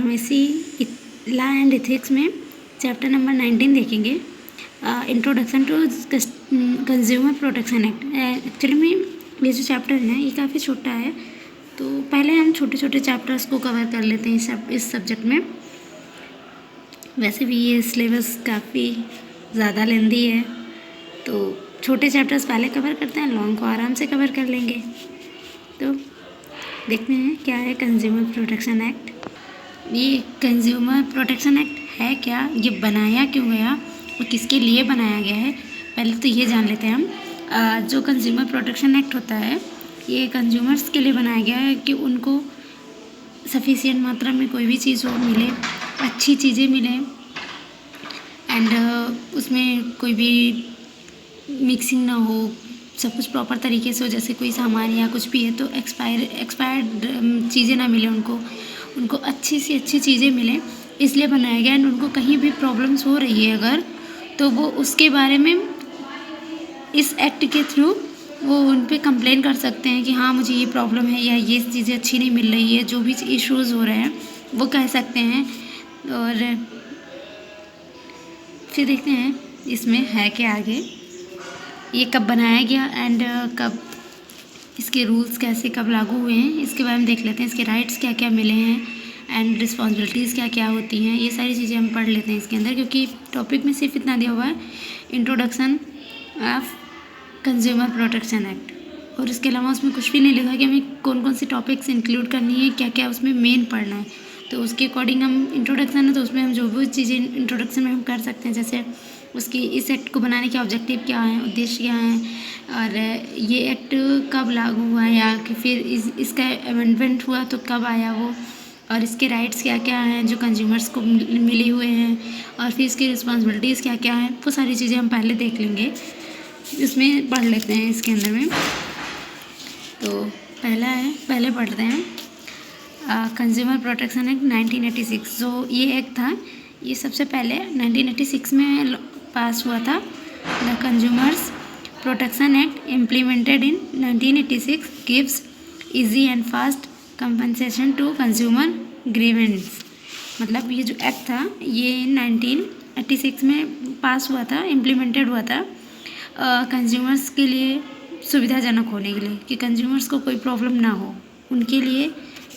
हम इसी law and ethics में चैप्टर नंबर 19 देखेंगे, introduction to consumer protection act. Actually में ये जो चैप्टर है ये काफ़ी छोटा है, तो पहले हम छोटे छोटे चैप्टर्स को कवर कर लेते हैं इस सब्जेक्ट में। वैसे भी ये सिलेबस काफ़ी ज़्यादा लेंदी है, तो छोटे चैप्टर्स पहले कवर करते हैं, लॉन्ग को आराम से कवर कर लेंगे। तो देखते हैं क्या है कंज्यूमर प्रोटेक्शन एक्ट। ये कंज्यूमर प्रोटेक्शन एक्ट है क्या, ये बनाया क्यों गया और किसके लिए बनाया गया है, पहले तो ये जान लेते हैं हम। जो कंज्यूमर प्रोटेक्शन एक्ट होता है ये कंज्यूमर्स के लिए बनाया गया है कि उनको सफिशिएंट मात्रा में कोई भी चीज़ हो मिले, अच्छी चीज़ें मिलें एंड उसमें कोई भी मिक्सिंग ना हो, सब कुछ प्रॉपर तरीके से हो। जैसे कोई सामान या कुछ भी है तो एक्सपायर्ड चीज़ें ना मिले उनको अच्छी से अच्छी चीज़ें मिलें, इसलिए बनाया गया। एंड उनको कहीं भी प्रॉब्लम्स हो रही है अगर, तो वो उसके बारे में इस एक्ट के थ्रू वो उन पे कंप्लेन कर सकते हैं कि हाँ मुझे ये प्रॉब्लम है या ये चीज़ें अच्छी नहीं मिल रही है, जो भी इश्यूज़ हो रहे हैं वो कह सकते हैं। और फिर देखते हैं इसमें है क्या आगे, ये कब बनाया गया एंड कब इसके रूल्स कैसे कब लागू हुए हैं, इसके बारे में देख लेते हैं। इसके राइट्स क्या क्या मिले हैं एंड रिस्पॉन्सिबिलिटीज़ क्या क्या होती हैं, ये सारी चीज़ें हम पढ़ लेते हैं इसके अंदर, क्योंकि टॉपिक में सिर्फ इतना दिया हुआ है introduction of consumer protection act, और इसके अलावा उसमें कुछ भी नहीं लिखा कि हमें कौन कौन सी टॉपिक्स इंक्लूड करनी है, क्या क्या उसमें मेन पढ़ना है। तो उसके अकॉर्डिंग हम इंट्रोडक्शन है तो उसमें हम जो भी चीज़ें इंट्रोडक्शन में हम कर सकते हैं, जैसे उसकी इस एक्ट को बनाने के ऑब्जेक्टिव क्या हैं, उद्देश्य क्या हैं, और ये एक्ट कब लागू हुआ है या कि फिर इसका अमेंडमेंट हुआ तो कब आया वो, और इसके राइट्स क्या क्या हैं जो कंज्यूमर्स को मिले हुए हैं, और फिर इसकी रिस्पॉन्सिबिलिटीज़ क्या क्या हैं, वो सारी चीज़ें हम पहले देख लेंगे, इसमें पढ़ लेते हैं इसके अंदर में। तो पहले पढ़ते हैं कंज्यूमर प्रोटेक्शन एक्ट 1986। जो ये एक्ट था ये सबसे पहले 1986 में पास हुआ था। The consumers protection act implemented in 1986 gives easy and fast compensation to consumer grievance. मतलब ये जो एक्ट था ये 1986 में पास हुआ था, इम्प्लीमेंटेड हुआ था कंज्यूमर्स के लिए सुविधाजनक होने के लिए, कि कंज्यूमर्स को कोई प्रॉब्लम ना हो, उनके लिए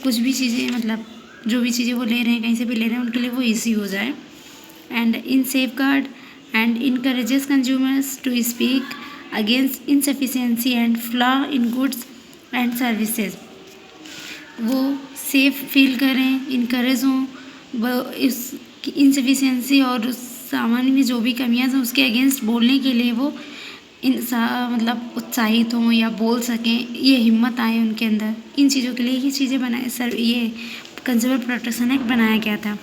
कुछ भी चीज़ें, मतलब जो भी चीज़ें वो ले रहे हैं कहीं से भी ले रहे हैं उनके लिए वो ईजी हो जाए। And in safe guard and encourages consumers to speak against insufficiency and flaw in goods and services. वो सेफ फील करें, इनकरेज हों, वो इस इनसफिशिएंसी और उस सामान में जो भी कमियाँ हैं उसके अगेंस्ट बोलने के लिए वो मतलब उत्साहित हों या बोल सकें, ये हिम्मत आए उनके अंदर। इन चीज़ों के लिए ये चीज़ें ये कंज्यूमर प्रोटेक्शन एक्ट बनाया गया था।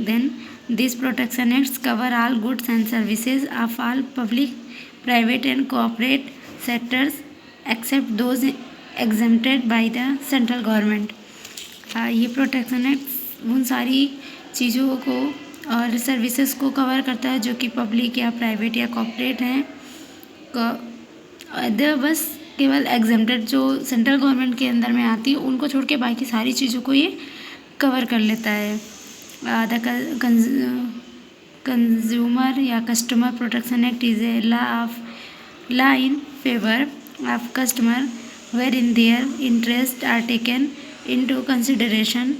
Then this protection acts cover all goods and services of all public, private and cooperate sectors except those exempted by the central government. ये प्रोटेक्शन एक्ट उन सारी चीज़ों को और सर्विसेज को कवर करता है जो कि पब्लिक या प्राइवेट या कॉर्पोरेट हैं, बस केवल एग्जेम्प्टेड जो सेंट्रल गवर्नमेंट के अंदर में आती है उनको छोड़ के बाकी सारी चीज़ों को ये कवर कर लेता है। द कंज्यूमर या customer protection act is a law in favour of customer wherein their interest are taken into consideration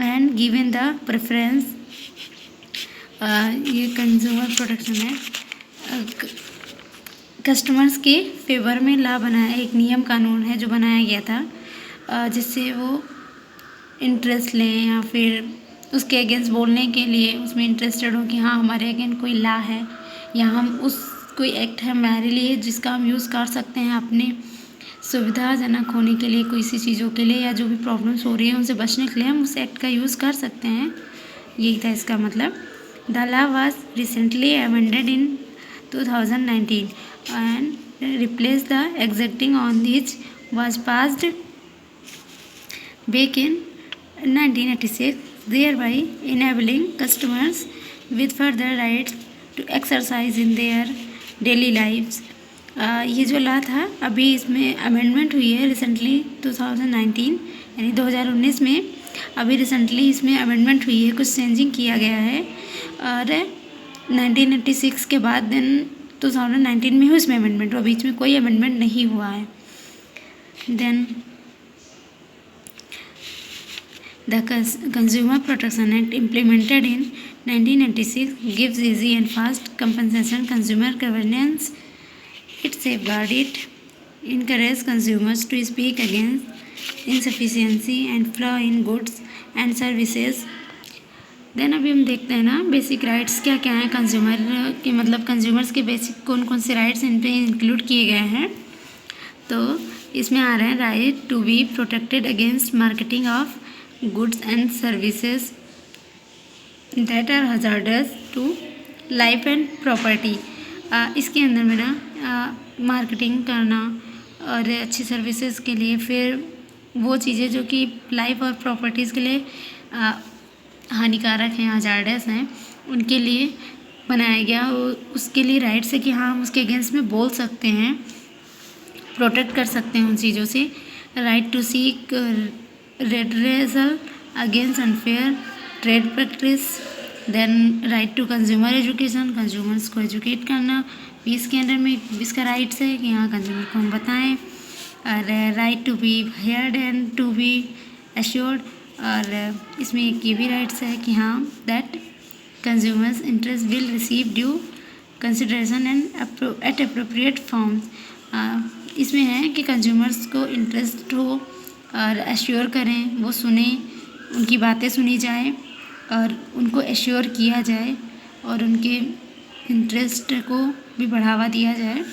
and given the preference. ये कंज्यूमर प्रोटेक्शन एक्ट कस्टमर्स के फेवर में लॉ बनाया, एक नियम कानून है जो बनाया गया था जिससे वो इंटरेस्ट लें या फिर उसके अगेंस्ट बोलने के लिए उसमें इंटरेस्टेड हो कि हाँ हमारे अगेंस्ट कोई लॉ है या हम उस कोई एक्ट है हमारे लिए जिसका हम यूज़ कर सकते हैं अपने सुविधाजनक होने के लिए, कोई सी चीज़ों के लिए या जो भी प्रॉब्लम्स हो रही है उनसे बचने के लिए हम उस एक्ट का यूज़ कर सकते हैं। यही था इसका मतलब। The law was recently amended in 2019 and replaced the existing on which was passed back in 1986, thereby enabling customers with further rights to exercise in their daily lives। ये जो लॉ था अभी इसमें अमेंडमेंट हुई है रिसेंटली 2019 यानी 2019 में, अभी रिसेंटली इसमें अमेंडमेंट हुई है, कुछ चेंजिंग किया गया है और 1986 के बाद देन 2019 में हुई इसमें अमेंडमेंट हुआ, बीच में कोई अमेंडमेंट नहीं हुआ है। Then The Consumer Protection Act implemented in 1996 gives easy and fast compensation consumer governance. It safeguards, encourages consumers to speak against insufficiency and flaw in goods and services. Then अभी हम देखते हैं ना बेसिक राइट्स क्या क्या हैं consumer के, मतलब कंज्यूमर्स के बेसिक कौन कौन से राइट्स इन पे इंक्लूड किए गए हैं। तो इसमें आ रहे हैं right to be protected against marketing of goods and services that are hazardous to life and property। इसके अंदर में ना मार्केटिंग करना और अच्छी सर्विसेज के लिए, फिर वो चीज़ें जो कि लाइफ और प्रॉपर्टीज़ के लिए हानिकारक हैं, हजार्डस हैं, उनके लिए बनाया गया। उसके लिए राइट्स है कि हाँ हम उसके अगेंस्ट में बोल सकते हैं, प्रोटेक्ट कर सकते हैं उन चीज़ों से। Right to seek redressal against unfair trade practice, then right to consumer education, consumers को एजुकेट करना भी इसके अंदर में इसका राइट्स है कि हाँ कंज्यूमर को हम बताएं। और right to be heard and to be assured, और इसमें एक ये भी राइट्स है कि हाँ that consumers interest will receive due consideration and at appropriate forums. इसमें है कि कंज्यूमर्स को इंटरेस्ट हो और एश्योर करें, वो सुने, उनकी बातें सुनी जाए और उनको एश्योर किया जाए और उनके इंटरेस्ट को भी बढ़ावा दिया जाए।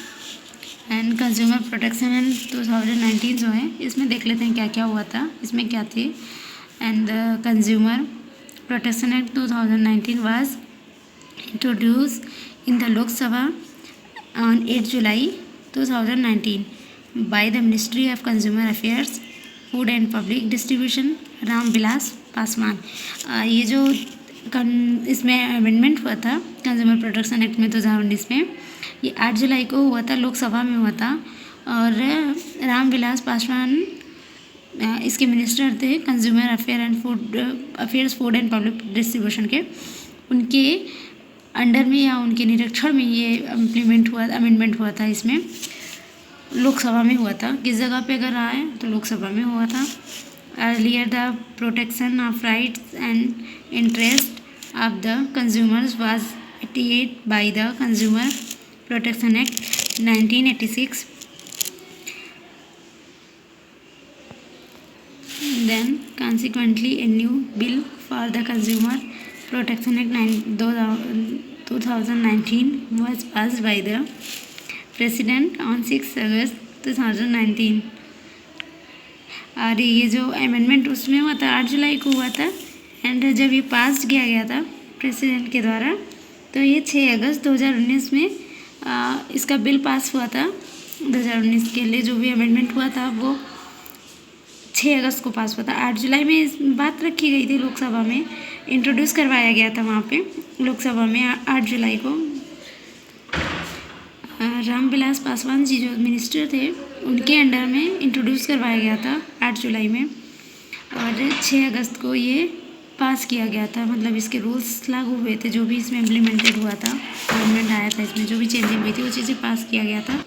एंड कंज्यूमर प्रोटेक्शन एंड 2019 जो है इसमें देख लेते हैं क्या क्या हुआ था, इसमें क्या थे। And consumer protection act 2019 was introduce in the लोक सभा on 8 July 2019 by the ministry of consumer affairs, food and public distribution, Ramvilas Paswan. ये जो इसमें अमेंडमेंट हुआ था कंज्यूमर प्रोटेक्शन एक्ट में 2019 में, ये 8 जुलाई को हुआ था, लोकसभा में हुआ था। और रामविलास पासवान इसके मिनिस्टर थे consumer affair and food and public distribution के, उनके अंडर में या उनके निरीक्षण में ये अमेंडमेंट हुआ था। इसमें लोकसभा में हुआ था, किस जगह पे अगर रहा है तो लोकसभा में हुआ था। Earlier the protection of rights and interest of the consumers was aided by the consumer protection act 1986। Then consequently a new bill for the consumer protection act 2019 was passed by the president on 6 अगस्त 2019। और ये जो amendment उसमें हुआ था 8 जुलाई को हुआ था, and जब ये पास किया गया था प्रेसिडेंट के द्वारा तो ये 6 अगस्त 2019 में इसका बिल पास हुआ था। 2019 के लिए जो भी अमेंडमेंट हुआ था वो 6 अगस्त को पास हुआ था। 8 जुलाई में इस बात रखी गई थी लोकसभा में, इंट्रोड्यूस करवाया गया था वहाँ पे लोकसभा में 8 जुलाई को। रामविलास पासवान जी जो मिनिस्टर थे उनके अंडर में इंट्रोड्यूस करवाया गया था 8 जुलाई में, और 6 अगस्त को ये पास किया गया था। मतलब इसके रूल्स लागू हुए थे, जो भी इसमें इम्प्लीमेंटेड हुआ था, अमेंडमेंट आया था इसमें, जो भी चेंजिंग हुई थी वो चीज़ें पास किया गया था।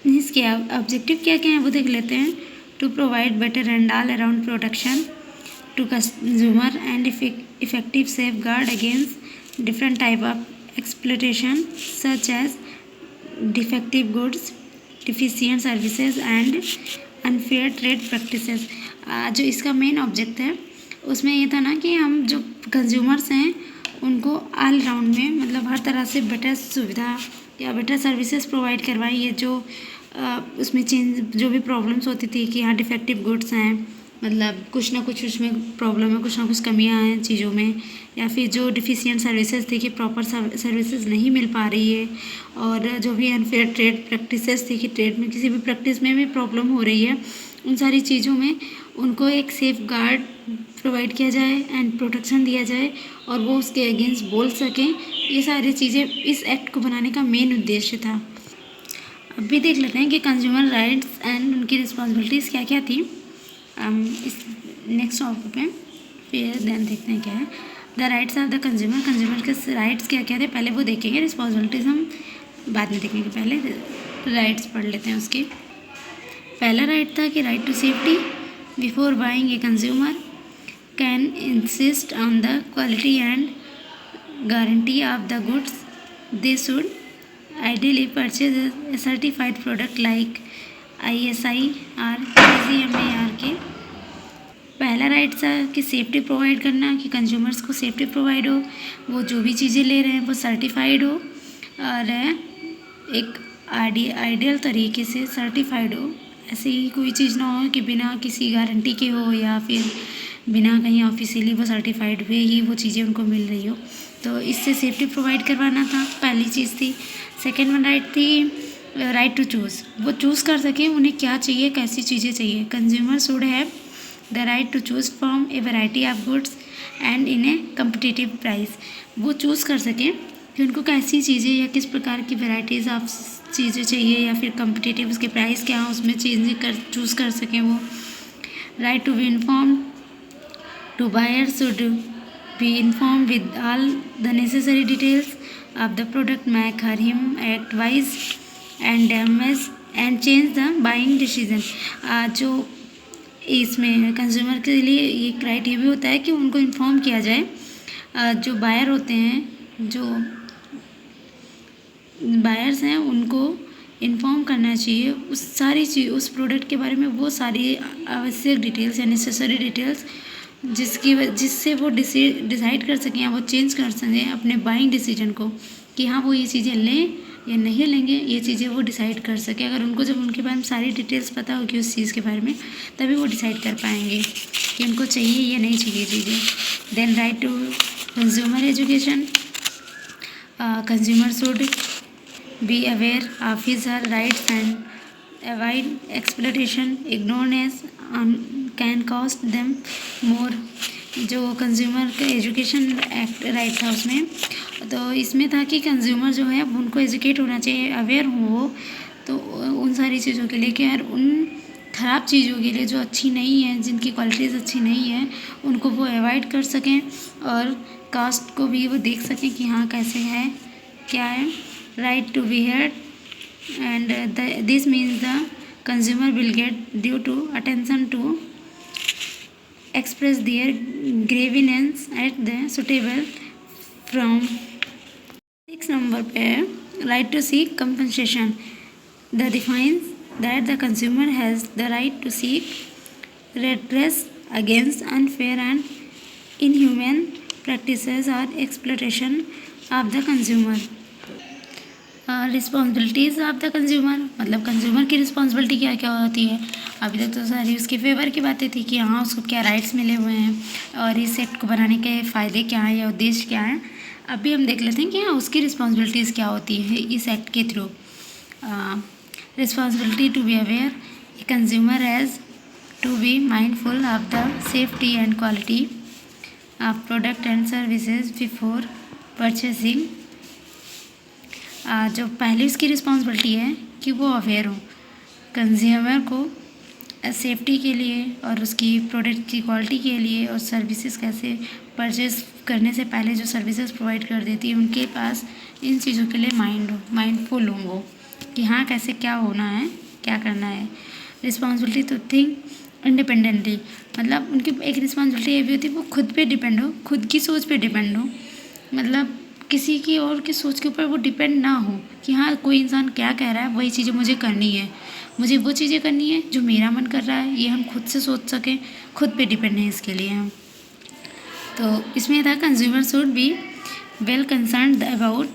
इसके ऑब्जेक्टिव क्या क्या हैं वो देख लेते हैं। To provide better and all around protection to consumer and effective safe guard against different type of exploitation such as defective goods, deficient services and unfair trade practices। जो इसका मेन ऑब्जेक्ट है उसमें ये था ना कि हम जो कंज्यूमर्स हैं उनको ऑल राउंड में, मतलब हर तरह से बेटर सुविधा या बेटर सर्विसेज प्रोवाइड करवाई है। जो उसमें चेंज जो भी प्रॉब्लम्स होती थी कि हाँ डिफेक्टिव गुड्स हैं, मतलब कुछ ना कुछ उसमें प्रॉब्लम है, कुछ ना कुछ कमियां हैं चीज़ों में, या फिर जो डिफिशिएंट सर्विसेज थी कि प्रॉपर सर्विसेज नहीं मिल पा रही है, और जो भी अनफेयर ट्रेड प्रैक्टिसेस थी कि ट्रेड में किसी भी प्रैक्टिस में भी प्रॉब्लम हो रही है, उन सारी चीज़ों में उनको एक सेफ गार्ड प्रोवाइड किया जाए एंड प्रोटेक्शन दिया जाए और वो उसके अगेंस्ट बोल सकें। ये सारी चीज़ें इस एक्ट को बनाने का मेन उद्देश्य था। अब भी देख लेते हैं कि कंज्यूमर राइट्स एंड उनकी रिस्पॉन्सिबिलिटीज़ क्या क्या थी। इस नेक्स्ट टॉपिक पे फिर देन देखते हैं क्या है। The rights of the consumer, consumer के राइट्स क्या क्या थे पहले वो देखेंगे, रिस्पॉन्सिबिलिटीज़ हम बाद में देखेंगे, पहले राइट्स पढ़ लेते हैं उसके। पहला राइट था कि right to safety, before buying a consumer can insist on the quality and guarantee of the goods, they should ideally purchase a certified product like ISI or GMAR के। पहला राइट था कि सेफ्टी प्रोवाइड करना, कि consumers को safety provide हो, वो जो भी चीज़ें ले रहे हैं वो सर्टिफाइड हो और एक आइडियल तरीके से सर्टिफाइड हो। ऐसे ही कोई चीज़ ना हो कि बिना किसी गारंटी के हो या फिर बिना कहीं ऑफिशियली वो सर्टिफाइड हुए ही वो चीज़ें उनको मिल रही हो, तो इससे सेफ्टी प्रोवाइड करवाना था, पहली चीज़ थी। सेकेंड वन राइट थी राइट टू चूज़, वो चूज़ कर सकें उन्हें क्या चाहिए, कैसी चीज़ें चाहिए। Consumer should have the right to choose from a variety of goods and in a competitive price, वो चूज़ कर सकें कि उनको कैसी चीज़ें या किस प्रकार की वैराइटीज़ ऑफ चीज़ें चाहिए या फिर कम्पिटिटिव उसके प्राइस क्या हो, उसमें चीज़ें चूज़ कर सकें वो। Right to be inform, to buyer should be informed with all the necessary details of the product, make her him act wise and damage and change the buying decision। जो इसमें consumer के लिए ये right ये भी होता है कि उनको इन्फॉर्म किया जाए, जो बायर होते हैं, जो बायर्स हैं उनको इन्फॉर्म करना चाहिए उस सारी चीज़, उस प्रोडक्ट के बारे में वो सारी आवश्यक डिटेल्स या नेसेसरी डिटेल्स जिससे वो डिसाइड कर सकें या वो चेंज कर सकें अपने बाइंग डिसीजन को, कि हाँ वो ये चीज़ें लें या नहीं लेंगे, ये चीज़ें वो डिसाइड कर सकें। अगर उनको जब उनके बारे में सारी डिटेल्स पता होगी उस चीज़ के बारे में, तभी वो डिसाइड कर पाएंगे कि उनको चाहिए या नहीं चाहिए चीज़ें। Then right to consumer education, consumer should be aware of his her rights and avoid exploitation, ignorance can cost them more. जो कंज्यूमर का एजुकेशन एक्ट राइट था उसमें, तो इसमें था कि कंज्यूमर जो है उनको एजुकेट होना चाहिए, अवेयर हो तो उन सारी चीज़ों के लिए कि यार उन ख़राब चीज़ों के लिए जो अच्छी नहीं है, जिनकी क्वालिटीज़ अच्छी नहीं है, उनको वो अवॉइड कर सकें और कास्ट को भी वो देख सकें कि हाँ कैसे है क्या है। Right to be heard and this means the consumer will get due to attention to express their grievance at the suitable from। 6 number पे right to seek compensation, that defines that the consumer has the right to seek redress against unfair and inhuman practices or exploitation of the consumer। Responsibilities of the consumer, मतलब consumer की responsibility क्या क्या होती है। अभी तक तो सारी उसके फेवर की बातें थी कि हाँ उसको क्या राइट्स मिले हुए हैं और इस एक्ट को बनाने के फ़ायदे क्या हैं या उद्देश्य क्या हैं। अभी हम देख लेते हैं कि हाँ उसकी रिस्पॉन्सिबिलिटीज़ क्या होती है इस एक्ट के थ्रू। Responsibility to be aware, consumer has to be mindful of the safety and quality of product and services before purchasing. जो पहली उसकी रिस्पॉन्सिबिलिटी है कि वो अवेयर हो, कंज्यूमर को सेफ्टी के लिए और उसकी प्रोडक्ट की क्वालिटी के लिए और सर्विसेज कैसे परचेस करने से पहले जो सर्विसेज प्रोवाइड कर देती है उनके पास इन चीज़ों के लिए माइंडफुल हों वो, कि हाँ कैसे क्या होना है क्या करना है। रिस्पॉन्सिबिलिटी टू थिंक इंडिपेंडेंटली, मतलब उनकी एक रिस्पॉन्सिबिलिटी ये भी होती है वो खुद पे डिपेंड हो, खुद की सोच पे डिपेंड हो, मतलब किसी की और की सोच के ऊपर वो डिपेंड ना हो कि हाँ कोई इंसान क्या कह रहा है वही चीज़ें मुझे करनी है, मुझे वो चीज़ें करनी है जो मेरा मन कर रहा है, ये हम खुद से सोच सकें, खुद पे डिपेंड है इसके लिए हम। तो इसमें था consumer should be well concerned about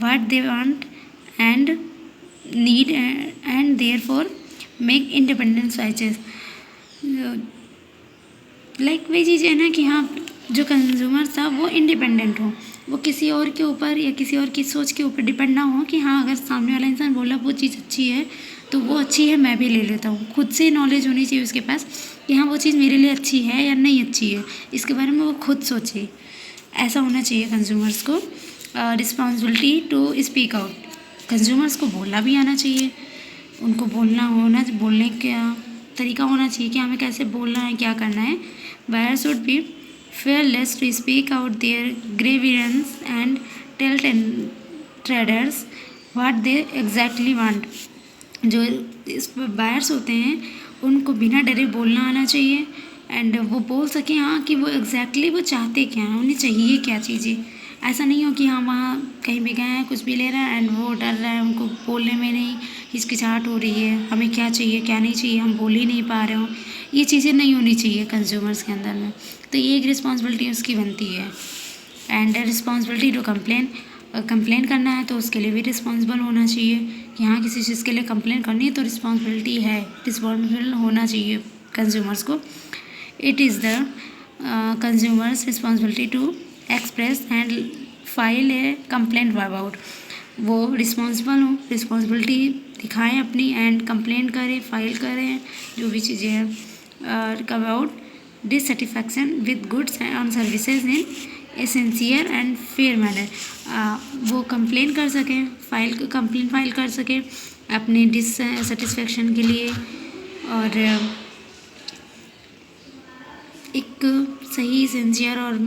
what they want and need and therefore make independent choices. Like वही चीज़ है ना कि हाँ जो कंज्यूमर था वो इंडिपेंडेंट हो, वो किसी और के ऊपर या किसी और की सोच के ऊपर डिपेंड ना हो कि हाँ अगर सामने वाला इंसान बोला वो चीज़ अच्छी है तो वो अच्छी है मैं भी ले लेता हूँ। खुद से नॉलेज होनी चाहिए उसके पास कि हाँ वो चीज़ मेरे लिए अच्छी है या नहीं अच्छी है, इसके बारे में वो खुद सोचे, ऐसा होना चाहिए कंज्यूमर्स को। Responsibility to speak out, consumers को बोलना भी आना चाहिए, उनको बोलने का तरीका होना चाहिए कि हमें कैसे बोलना है क्या करना है। Buyer should be fearless to speak out their grievance and tell traders what they exactly want. जो इस बायर्स होते हैं उनको बिना डरे बोलना आना चाहिए एंड वो बोल सकें हाँ कि वो एग्जैक्टली वो चाहते क्या हैं, उन्हें चाहिए क्या चीज़ें. ऐसा नहीं हो कि हाँ वहाँ कहीं भी गए हैं कुछ भी ले रहे हैं एंड वो डर रहा है, उनको बोलने में नहीं हिचकिचाहट हो रही है, हमें क्या चाहिए क्या नहीं चाहिए हम बोल ही नहीं पा रहे हो. ये चीज़ें नहीं होनी चाहिए कंज्यूमर्स के अंदर में. तो ये एक रिस्पॉन्सिबिलिटी उसकी बनती है. एंड रिस्पॉन्सिबिलिटी टू कंप्लेन करना है तो उसके लिए भी रिस्पॉन्सिबल होना चाहिए कि हाँ किसी चीज़ के लिए कंप्लेन करनी है तो रिस्पॉन्सिबिलिटी है, रिस्पॉन्सिबल होना चाहिए कंज्यूमर्स को. It is the consumers responsibility to express and file a complaint about. वो रिस्पॉन्सिबल हो, रिस्पॉन्सिबिलिटी दिखाएं अपनी एंड कंप्लेंट करें, फाइल करें जो भी चीज़ें हैं about dissatisfaction with goods and services in A sincere and fair manner. वो कंप्लेन कर सकें, कंप्लेन फाइल कर सकें अपनी डिससेटिस्फैक्शन के लिए और एक सही सिंसियर और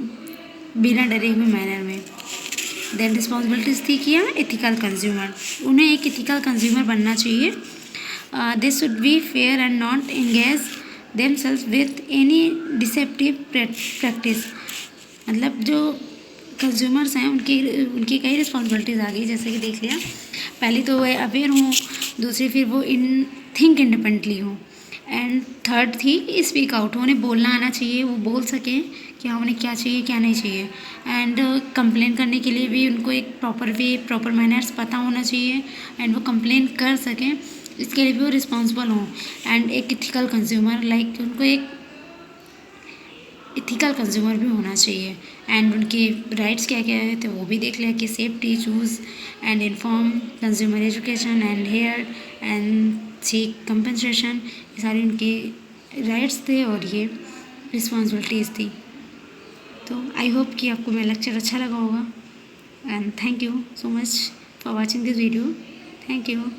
बिना डरे हुए मैनर में. देन रिस्पॉन्सिबिलिटीज थी क्या एथिकल कंज्यूमर. उन्हें एक एथिकल कंज्यूमर बनना चाहिए. They should be fair and not engage themselves with any deceptive practice. मतलब जो कंज्यूमर्स हैं उनकी कई रिस्पॉन्सिबिलिटीज़ आ गई. जैसे कि देख लिया, पहली तो वो अवेयर हों, दूसरी फिर वो थिंक इंडिपेंडेंटली हों एंड थर्ड थी स्पीक आउट. उन्हें बोलना आना चाहिए, वो बोल सकें कि हाँ उन्हें क्या चाहिए क्या नहीं चाहिए. एंड कंप्लेन करने के लिए भी उनको एक प्रॉपर वे प्रॉपर मैनर्स पता होना चाहिए एंड वो कंप्लेन कर सकें, इसके लिए भी वो रिस्पॉन्सिबल हों. एंड एक इथिकल कंज्यूमर लाइक उनको एक इथिकल कंज्यूमर भी होना चाहिए. एंड उनकी राइट्स क्या क्या है तो वो भी देख लिया कि safety, choose and inform, consumer education and hear and seek compensation. ये सारी उनकी राइट्स थे और ये रिस्पॉन्सिबिलिटीज़ थी. तो आई होप कि आपको मेरा लेक्चर अच्छा लगा होगा and thank you so much for watching this video. Thank you.